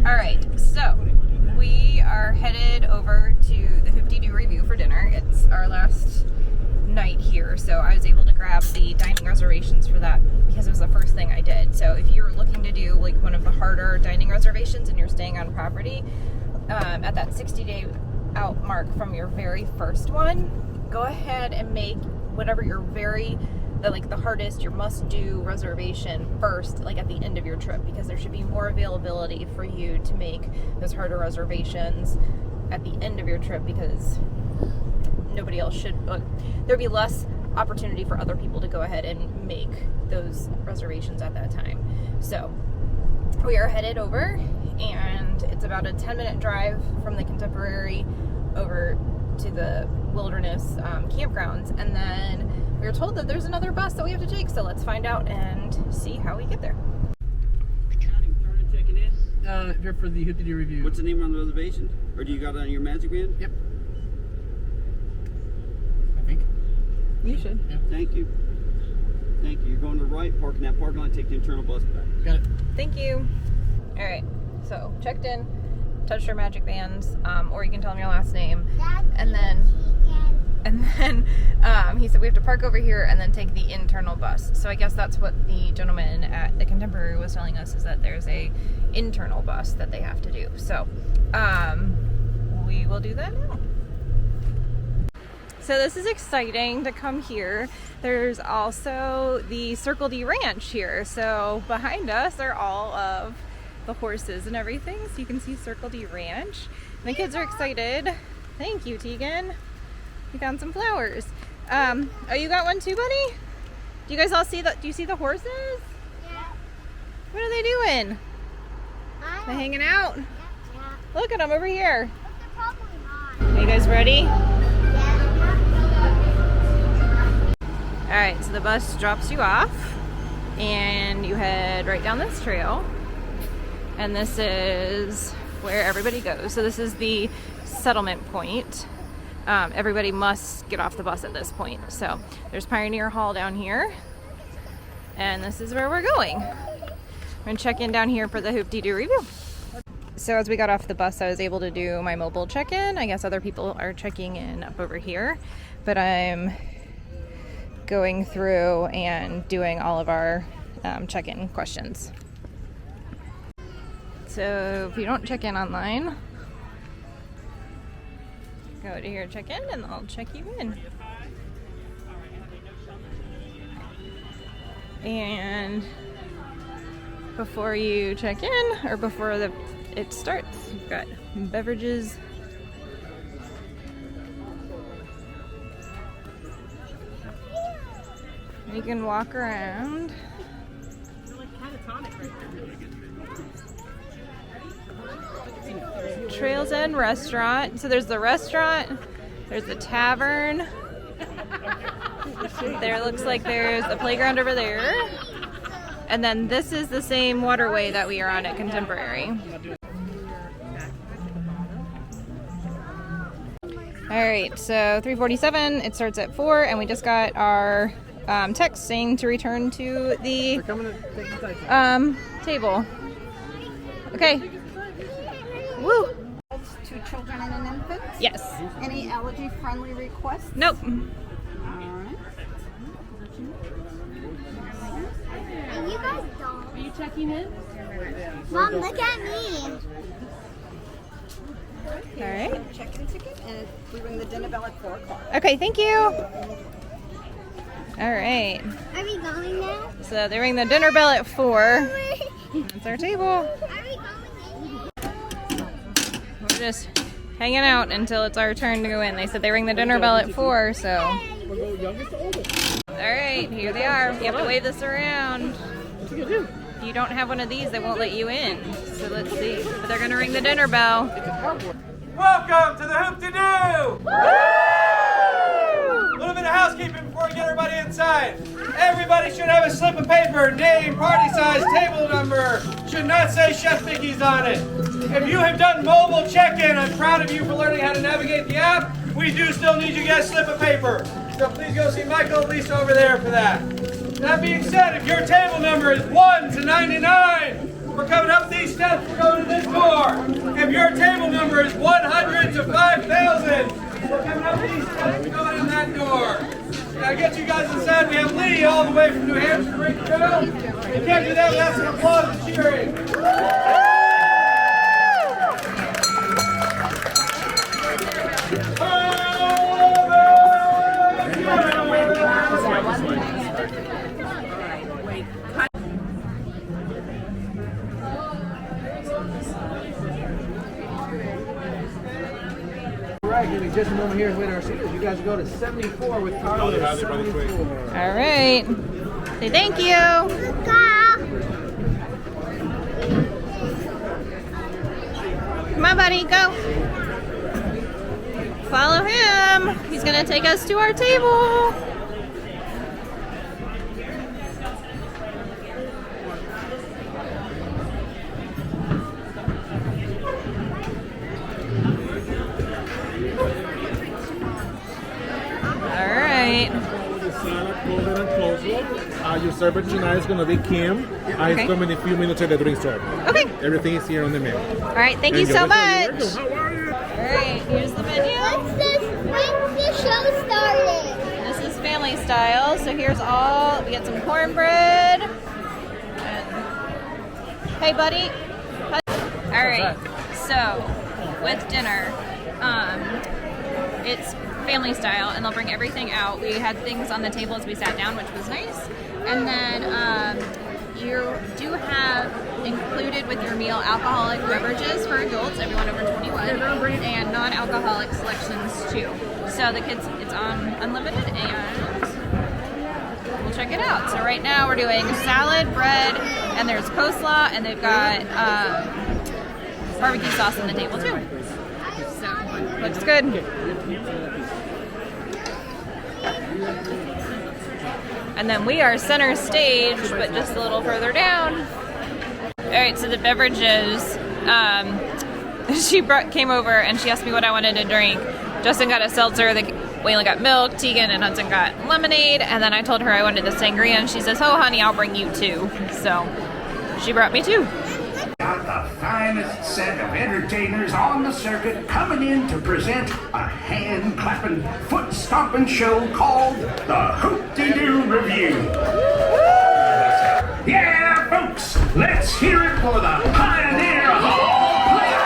Alright, so we are headed over to the Hoop-Dee-Doo Revue for dinner. It's our last night here, so I was able to grab the dining reservations for that because it was the first thing I did. So if you're looking to do like one of the harder dining reservations and you're staying on property, at that 60-day out mark from your very first one, go ahead and make whatever your the hardest, your must-do reservation first, like at the end of your trip, because there should be more availability for you to make those harder reservations at the end of your trip, because nobody else should, there'd be less opportunity for other people to go ahead and make those reservations at that time. So we are headed over, and it's about a 10-minute drive from the Contemporary over to the Wilderness campgrounds, and then we were told that there's another bus that we have to take, so let's find out and see how we get there. Checking in? Here for the Hoop-Dee-Doo Revue. What's the name on the reservation? Or do you got it on your magic band? Yep. I think. You should. Yep. Thank you. Thank you. You're going to the right, park in that parking lot, take the internal bus back. Got it. Thank you. Alright, so checked in, touched our magic bands, or you can tell them your last name, and then he said we have to park over here and then take the internal bus. So I guess that's what the gentleman at the Contemporary was telling us, is that there's a internal bus that they have to do. So we will do that now. So this is exciting to come here. There's also the Circle D Ranch here. So behind us are all of the horses and everything. So you can see Circle D Ranch. The kids are excited. Thank you, Tegan. We found some flowers. Oh, you got one too, buddy? Do you guys all see that? Do you see the horses? Yeah. What are they doing? They hanging out? Yeah. Look at them over here. They're probably not. Are you guys ready? Yeah. All right, so the bus drops you off and you head right down this trail. And this is where everybody goes. So this is the settlement point. Everybody must get off the bus at this point. So there's Pioneer Hall down here, and this is where we're going. We're gonna check in down here for the Hoop-Dee-Doo Revue. So as we got off the bus, I was able to do my mobile check-in. I guess other people are checking in up over here, but I'm going through and doing all of our check-in questions. So if you don't check in online, go to here, check in, and I'll check you in. And before you check in, or before it starts, you've got beverages. You can walk around. Trails End Restaurant. So there's the restaurant, there's the tavern. There looks like there's a playground over there. And then this is the same waterway that we are on at Contemporary. Alright, so 3:47, it starts at 4, and we just got our text saying to return to the table. Okay. Woo! 2 children and an infant? Yes. Any allergy-friendly requests? Nope. Alright. And you guys don't. Are you checking in? Mom, look at me. Alright. Check-in ticket, and we ring the dinner bell at 4 o'clock. Okay, thank you. Alright. Are we going now? So they ring the dinner bell at 4. That's our table. Are we going in? We're just hanging out until it's our turn to go in. They said they ring the dinner bell at 4, so. Alright, here they are. You have to wave this around. If you don't have one of these, they won't let you in. So let's see. But they're going to ring the dinner bell. Welcome to the Hoop-Dee-Doo! A little bit of housekeeping before we get everybody inside. Everybody should have a slip of paper, name, party size, table number. Should not say Chef Mickey's on it. If you have done mobile check-in, I'm proud of you for learning how to navigate the app. We do still need you guys slip of paper. So please go see Michael and Lisa over there for that. That being said, if your table number is 1 to 99, we're We're coming up these steps. We're going to this door. If your table number is 100 to 5,000, we're coming up these steps. We're going in that door. Now get you guys inside. We have Lee all the way from New Hampshire ready to go. You can't do that without some applause and cheering. Alright, give me just a moment here to wait our seaters. You guys go to 74 with Carlos. 74. All right. Say thank you. Come on, buddy, go. Follow him. He's gonna take us to our table. All right. The salad, cornbread, and coleslaw. Your server tonight is going to be Kim. Okay. It's coming in a few minutes at the drink store. Okay. Everything is here on the menu. All right. Thank you Enjoy. so You're much. welcome. How are you? All right. Here's the menu. When's the show started? This is family style. So here's all. We got some cornbread. And, hey, buddy. All right. So with dinner, it's family style, and they'll bring everything out. We had things on the table as we sat down, which was nice. And then you do have included with your meal alcoholic beverages for adults, everyone over 21, and non-alcoholic selections too. So the kids, it's on unlimited, and we'll check it out. So right now we're doing salad, bread, and there's coleslaw, and they've got barbecue sauce on the table too. So looks good. And then we are center stage, but just a little further down. All right, so the beverages, she came over and she asked me what I wanted to drink. Justin got a seltzer, Waylon got milk, Tegan and Hudson got lemonade, and then I told her I wanted the sangria, and she says, oh honey, I'll bring you two. So she brought me two. Got the finest set of entertainers on the circuit coming in to present a hand-clapping, foot-stomping show called the Hoop-Dee-Doo Revue. Yeah, folks, let's hear it for the Pioneer Hall Players.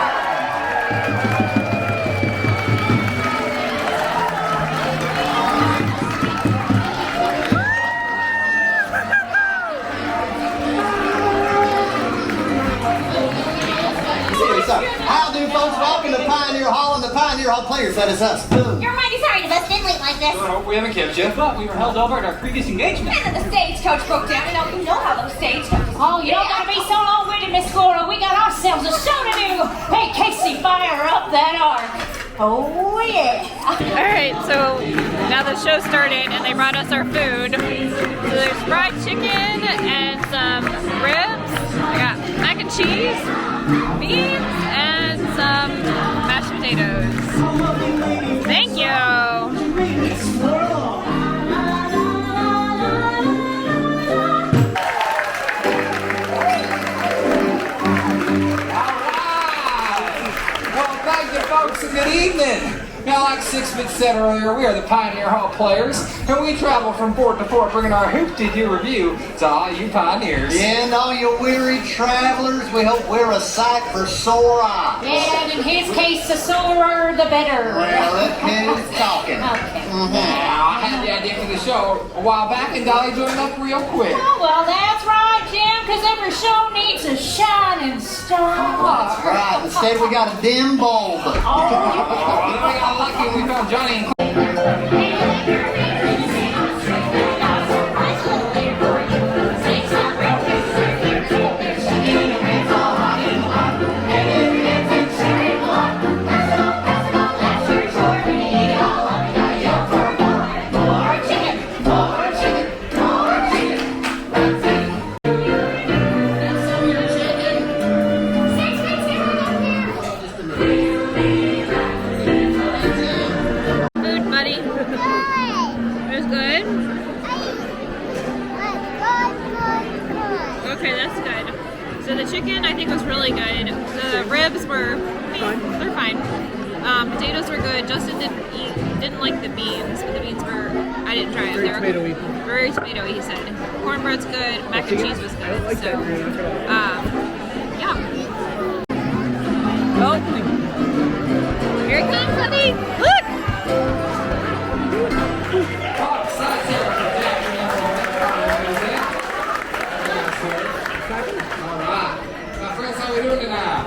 How do folks walk in the Pioneer Hall and the Pioneer Hall Players? That is us. You're mighty sorry to bust in late like this. I hope we haven't kept you, but we were held over at our previous engagement. And then the stagecoach broke down, and you know how those stagecoaches. Oh, you don't gotta be so long-winded, Miss Flora. We got ourselves a show to do. Hey, Casey, fire up that arc. Oh, yeah. All right, so now the show started and they brought us our food. So there's fried chicken and some ribs. I got mac and cheese, beans, and some mashed potatoes. Thank you. Well, thank you, folks, and good evening. Now, like Sixpence said earlier, we are the Pioneer Hall Players, and we travel from port to port bringing our Hoop-Dee-Doo Revue to all you pioneers. Yeah, and all you weary travelers, we hope we're a sight for sore eyes. Yeah, and in his case, the sorer the better. Well, that kid is talking. Okay. Now, I had the idea for the show a while back, and Dolly joined up real quick. Oh, well, that's right, Jim, because every show needs a shining star. That's right. Instead, we got a dim bulb. We got lucky when we found Johnny and Food, buddy. It was good? Okay, that's good. So the chicken I think was really good. The ribs were, they're fine. Potatoes were good. Justin didn't like the beans, but the beans were, I didn't try them. They were tomatoey. very tomatoey, he said. Cornbread's good. Mac and cheese was good. like so, that. yeah. Oh, here it comes, honey. Look. Alright. My friends, how we doing tonight?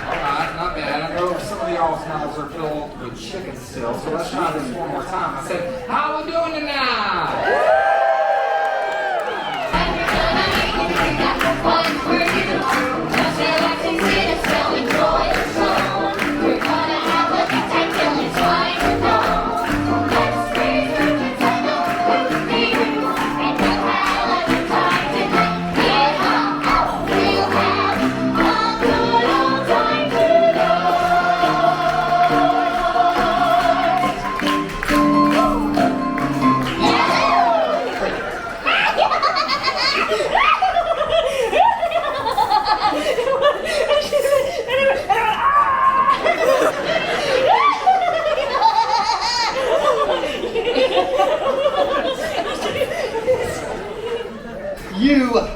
Alright, not bad. I know some of y'all's mouths are filled with chicken still, so let's try this one more time. I said, how we doing tonight?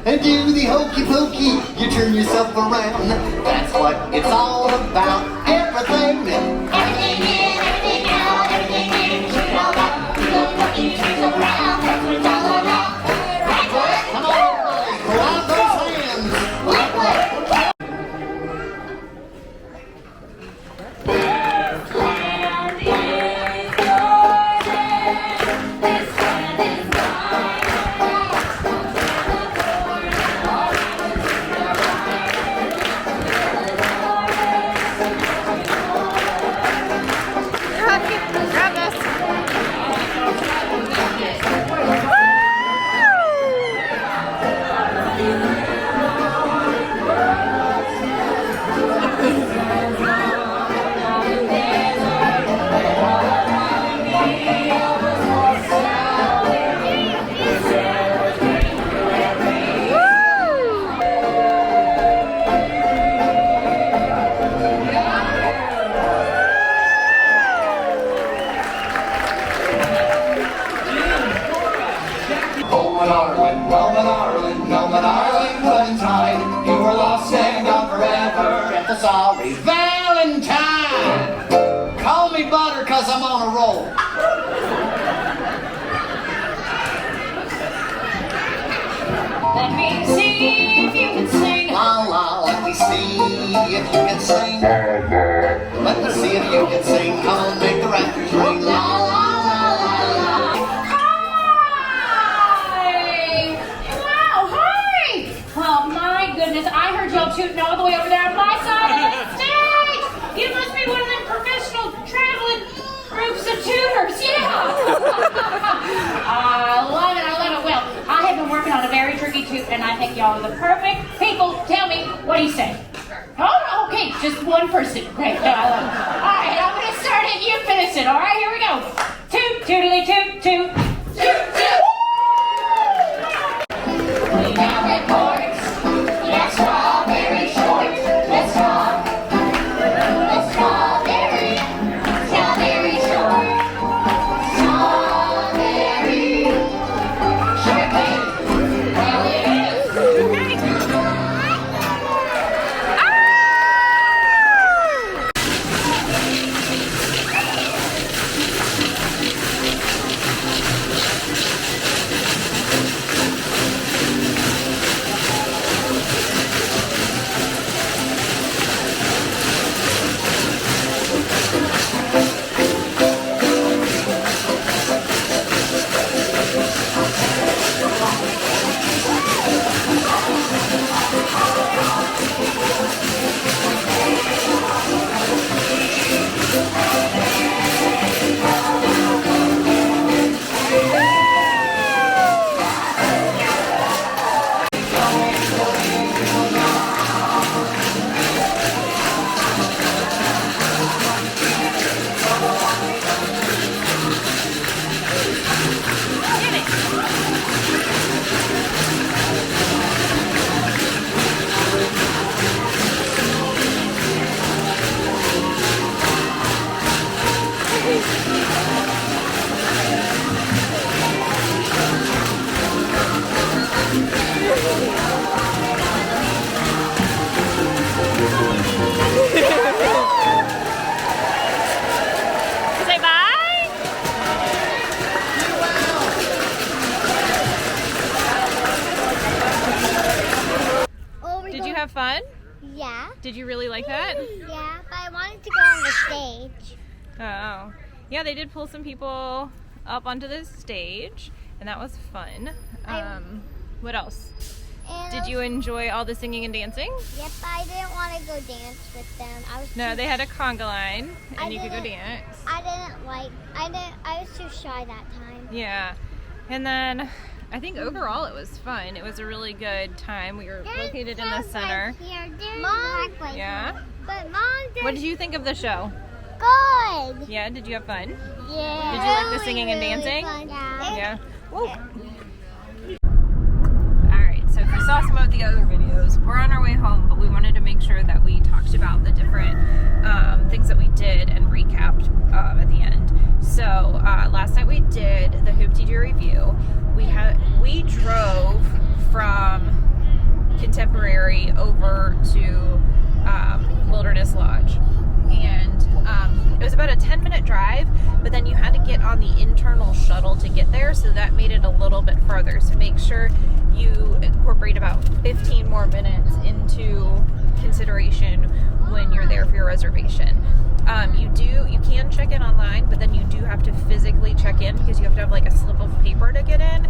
You do the hokey pokey, you turn yourself around. That's what it's all about. Everything in, everything out, everything in, shoot it all up. You look what you turn around. That's what it's all about. Right, come on, everybody, throw out those hands. Grab this. Valentine, you were lost and gone forever at the sorry Valentine. Call me butter, cause I'm on a roll. Let me see if you can sing. La la, let me see if you can sing. Let me see if you can sing. Come on, make the rafters ring. La la la la la. Hi! Wow, hi! Oh my goodness, I heard y'all tooting all the way over there on my side of the stage! You must be one of them professional traveling groups of tuners, yeah! I love it, I love it. Well, I have been working on a very tricky toot, and I think y'all are the perfect people. Tell me, what do you say? Oh, okay, just one person. Great, no, I love it. All right, I'm gonna start it, you finish it. All right, here we go. Toot, tootily, toot, toot, toot, toot. We got reports. Yes, strawberry shorts. Let's talk. Let's strawberry. Strawberry short. Strawberry shortcake. Well, it is. have fun? Yeah. Did you really like that? Yeah, but I wanted to go on the stage. Oh. Yeah, they did pull some people up onto the stage, and that was fun. What else? And Did you enjoy all the singing and dancing? Yep, I didn't want to go dance with them. No, they had a conga line, and you could go dance. I was too shy that time. Yeah. And then I think overall it was fun. It was a really good time. We were located in the center. Mom, Yeah. but Mom, What did you think of the show? good. Yeah, did you have fun? Yeah. Did you like the singing and Really dancing? fun. Yeah. Woo. Alright, so if you saw some of the other videos, we're on our way home, but we wanted to make sure that we talked about the different things that we did and recapped at the end. So last night we did the Hoop-Dee-Doo review. We drove from Contemporary over to Wilderness Lodge. And it was about a 10-minute drive, but then you had to get on the internal shuttle to get there, so that made it a little bit farther. So make sure you incorporate about 15 more minutes into consideration when you're there for your reservation. You can check in online, but then you do have to physically check in because you have to have like a slip of paper to get in.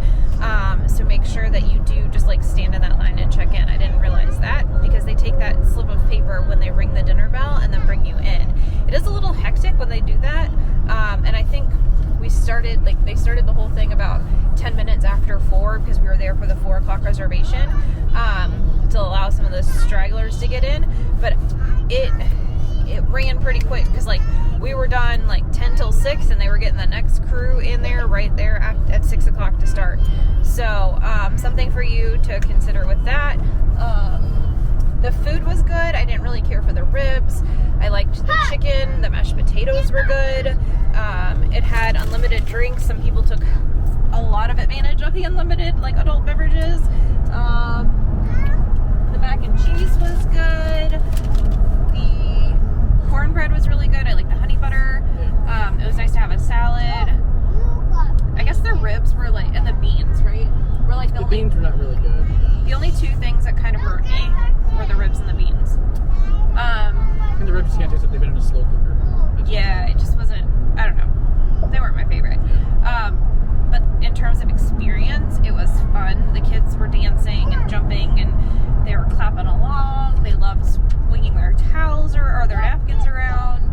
So make sure that you do just like stand in that line and check in. I didn't realize that because they take that slip of paper when they ring the dinner bell and then bring you in. It is a little hectic when they do that. And I think they started the whole thing about 10 minutes after 4 because we were there for the 4 o'clock reservation to allow some of the stragglers to get in. But it ran pretty quick because like we were done like 10 till 6 and they were getting the next crew in there right there at 6 o'clock to start. So something for you to consider with that. The food was good. I didn't really care for the ribs. I liked the chicken. The mashed potatoes were good. It had unlimited drinks. Some people took a lot of advantage of the unlimited like adult beverages. The mac and cheese was good. The cornbread was really good. I like the honey butter. It was nice to have a salad. I guess the ribs were like, and the beans, right? Were like the beans were not really good. The only 2 things that kind of hurt me were the ribs and the beans. And the ribs can't taste like they've been in a slow cooker. Yeah, it just wasn't, I don't know. They weren't my favorite. But in terms of experience, it was fun. The kids were dancing and jumping and they were clapping along. They loved swinging their towels or their napkins around.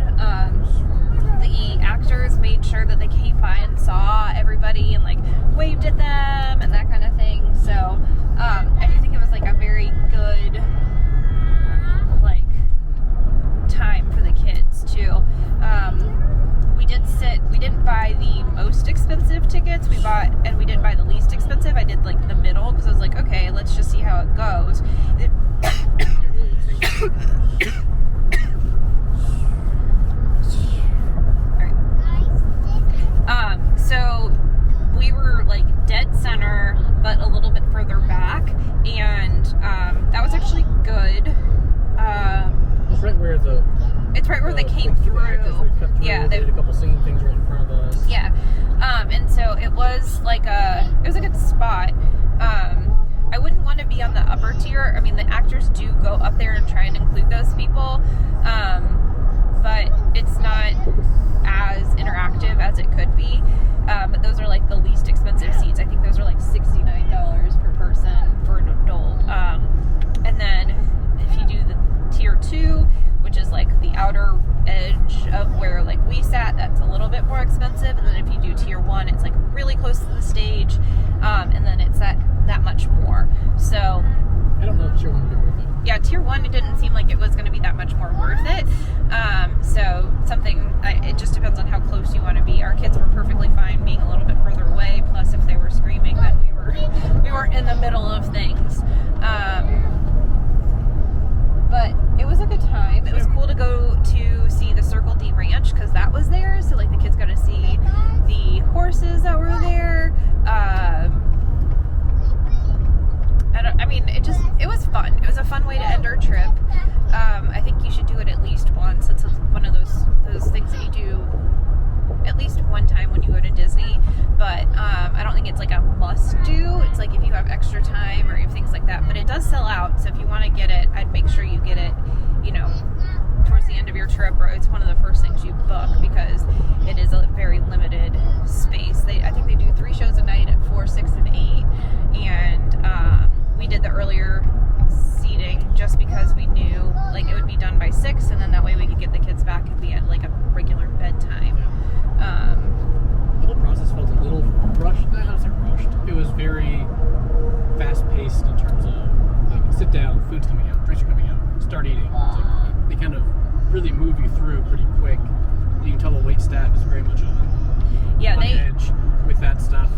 The actors made sure that they came by and saw everybody and like waved at them and that kind of thing. So I do think it was like a very good like time for the kids too. We didn't buy the most expensive tickets. We didn't buy the least expensive. I did like the middle because I was like, okay, let's just see how it goes. So we were like dead center, but a little bit further back, and that was actually good. It's right where they came through. Yeah, they did a couple singing things right in front of us. Yeah, and so it was like a good spot. I wouldn't want to be on the upper tier. I mean, the actors do go up there and try and include those people, but it's not as interactive as it could be. But those are like the least expensive seats. I think those are like $69 per person for an adult. And then if you do the tier 2, which is like the outer edge of where like we sat, that's a little bit more expensive. And then if you do tier 1, it's like really close to the stage, and then it's that much more. So I don't know if tier 1 would be worth it. Yeah, tier 1, it didn't seem like it was going to be that much more worth it. So it just depends on how close you want to be. Our kids were perfectly fine being a little bit further away. Plus, if they were screaming, then we weren't in the middle of things. But it was a good time. It was cool to go to see the Circle D Ranch because that was there. So like the kids got to see the horses that were there. It was fun. It was a fun way to end our trip. I think you should do it at least once. It's one of those things that you do at least one time when you go to Disney. But I don't think it's like a must do. It's like if you have extra time or things like that. But it does sell out. So if you want to get it, I'd make sure you get it, you know, towards the end of your trip, or it's one of the first things you book, because it is a very limited space. I think they do 3 shows a night at 4, 6, and 8, and we did the earlier seating just because we knew like it would be done by 6, and then that way we could get the kids back and be at like a regular bedtime. The whole process felt a little rushed. I don't say rushed. It was very fast-paced in terms of like sit down, food's coming out, drinks are coming out, start eating. It's like, they kind of really move you through pretty quick. You can tell the wait staff is very much on edge with that stuff.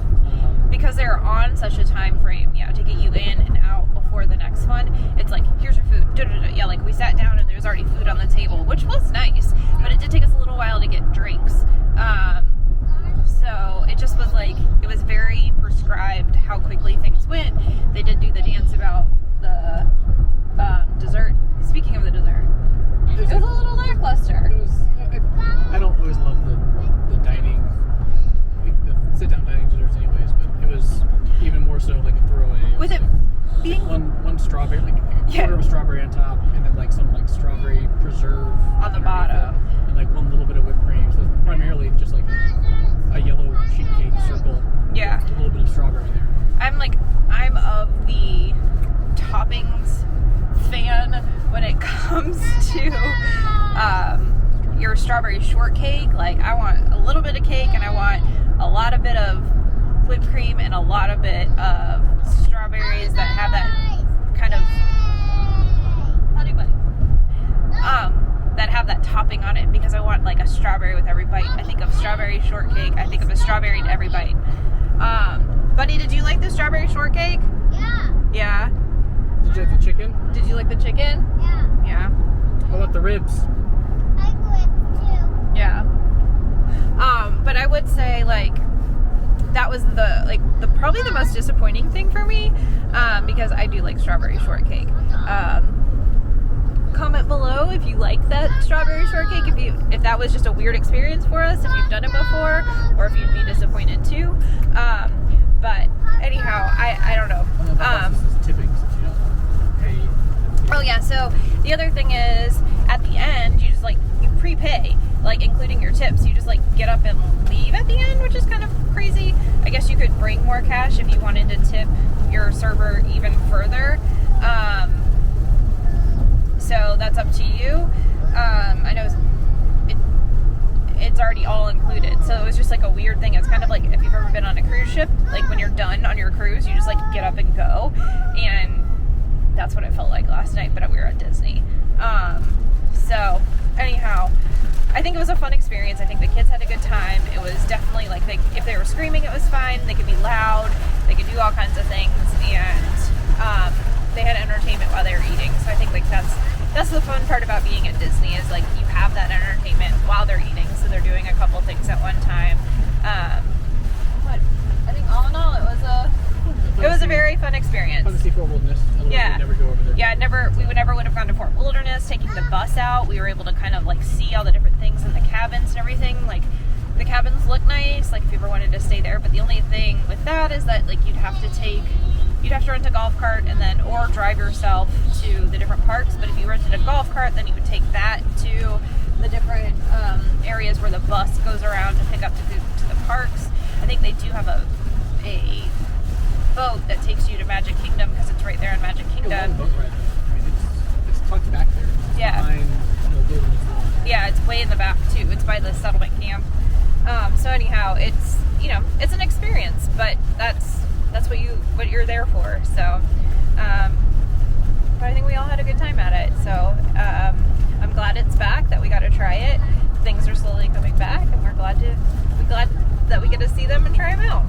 Because they're on such a time frame, to get you in and out before the next one. It's like, here's your food. Yeah, like we sat down and there's already food on the table, which was nice, but it did take us a little while to get drinks. So it just was like, it was very prescribed how quickly things went. They did do the dance about the dessert. Speaking of the dessert, it was a little lackluster. I don't always love the dining, the sit-down dining desserts anyways, but it was even more so like a throwaway. With it being one strawberry, like a quarter of a strawberry on top, and then like some like strawberry preserve on the bottom, and like one little bit of whipped cream. So it's primarily just like a yellow sheet cake circle. Yeah, with a little bit of strawberry there. I'm of the toppings fan when it comes to your strawberry shortcake. Like, I want a little bit of cake, and I want a lot of bit of whipped cream and a lot of bit of strawberries that have that kind of that have that topping on it, because I want like a strawberry with every bite. I think of strawberry shortcake, I think of a strawberry in every bite. Buddy, did you like the strawberry shortcake? Yeah. Did you like the chicken? Did you like the chicken? Yeah. What about the ribs? I would too. Yeah. But I would say like that was the probably the most disappointing thing for me, because I do like strawberry shortcake. Comment below if you like that strawberry shortcake, if that was just a weird experience for us, if you've done it before, or if you'd be disappointed too. But anyhow, I don't know. Tipping since you don't pay. Oh yeah, so the other thing is at the end you just like you prepay, like including your tips. You just like get up and leave at the end, which is kind of crazy. I guess you could bring more cash if you wanted to tip your server even further. So that's up to you. I know it's already all included, so it was just like a weird thing. It's kind of like if you've ever been on a cruise ship, like when you're done on your cruise, you just like get up and go, and that's what it felt like last night, but we were at Disney. So anyhow, I think it was a fun experience. I think the kids had a good time. It was definitely like if they were screaming, it was fine. They could be loud, they could do all kinds of things, and they had entertainment while they were eating. So I think like that's the fun part about being at Disney, is like you have that entertainment while they're eating, so they're doing a couple things at one time. But I think all in all, it was a very fun experience. Fun to see Fort Wilderness. Yeah. Never go over there. Yeah, we would never would have gone to Fort Wilderness. Taking the bus out, we were able to kind of like see all the different things in the cabins and everything. Like the cabins look nice, like if you ever wanted to stay there. But the only thing with that is that like you'd have to rent a golf cart or drive yourself to the different parks. But if you rented a golf cart, then you would take that to the different areas where the bus goes around to pick up the food to the parks. I think they do have a boat that takes you to Magic Kingdom, because it's right there in Magic Kingdom. A long boat ride. I mean, it's tucked back there. It's behind, yeah, it's way in the back too. It's by the settlement camp. So anyhow, it's it's an experience, but that's what you're there for. So, but I think we all had a good time at it. So I'm glad it's back, that we got to try it. Things are slowly coming back, and we're glad that we get to see them and try them out.